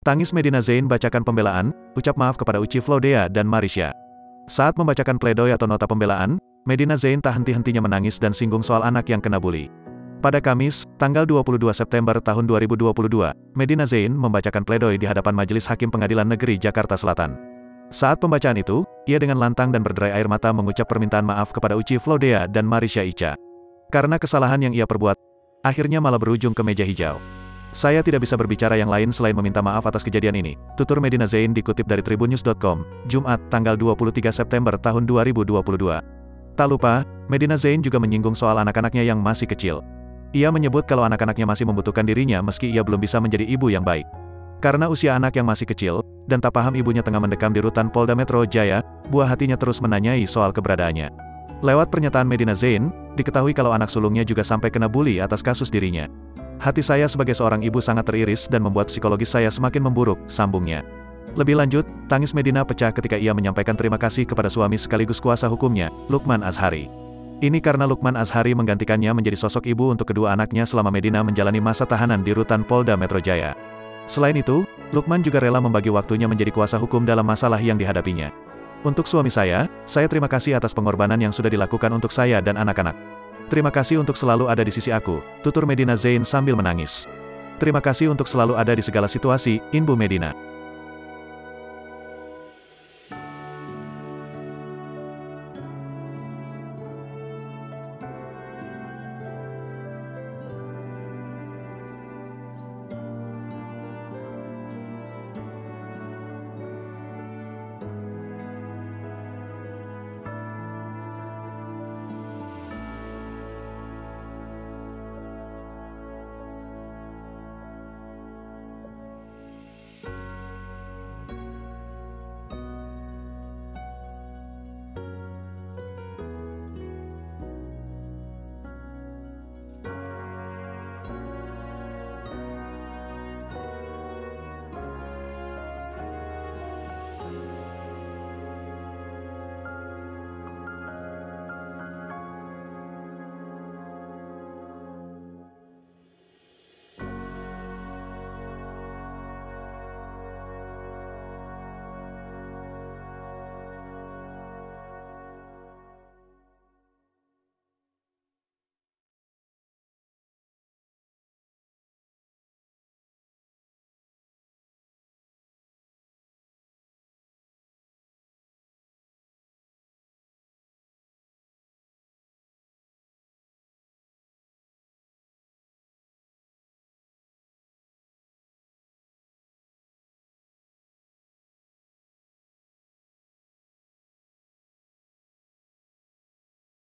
Tangis Medina Zain bacakan pembelaan, ucap maaf kepada Uci Floudea dan Marisha. Saat membacakan pledoi atau nota pembelaan, Medina Zain tak henti-hentinya menangis dan singgung soal anak yang kena bully. Pada Kamis, tanggal 22 September tahun 2022, Medina Zain membacakan pledoi di hadapan Majelis Hakim Pengadilan Negeri Jakarta Selatan. Saat pembacaan itu, ia dengan lantang dan berderai air mata mengucap permintaan maaf kepada Uci Floudea dan Marisha Icha. Karena kesalahan yang ia perbuat, akhirnya malah berujung ke meja hijau. Saya tidak bisa berbicara yang lain selain meminta maaf atas kejadian ini, tutur Medina Zain dikutip dari tribunnews.com, Jumat, tanggal 23 September tahun 2022. Tak lupa, Medina Zain juga menyinggung soal anak-anaknya yang masih kecil. Ia menyebut kalau anak-anaknya masih membutuhkan dirinya meski ia belum bisa menjadi ibu yang baik. Karena usia anak yang masih kecil, dan tak paham ibunya tengah mendekam di rutan Polda Metro Jaya, buah hatinya terus menanyai soal keberadaannya. Lewat pernyataan Medina Zain, diketahui kalau anak sulungnya juga sampai kena bully atas kasus dirinya. Hati saya sebagai seorang ibu sangat teriris dan membuat psikologis saya semakin memburuk, sambungnya. Lebih lanjut, tangis Medina pecah ketika ia menyampaikan terima kasih kepada suami sekaligus kuasa hukumnya, Lukman Azhari. Ini karena Lukman Azhari menggantikannya menjadi sosok ibu untuk kedua anaknya selama Medina menjalani masa tahanan di rutan Polda Metro Jaya. Selain itu, Lukman juga rela membagi waktunya menjadi kuasa hukum dalam masalah yang dihadapinya. Untuk suami saya terima kasih atas pengorbanan yang sudah dilakukan untuk saya dan anak-anak. Terima kasih untuk selalu ada di sisi aku, tutur Medina Zain sambil menangis. Terima kasih untuk selalu ada di segala situasi, Inbu Medina.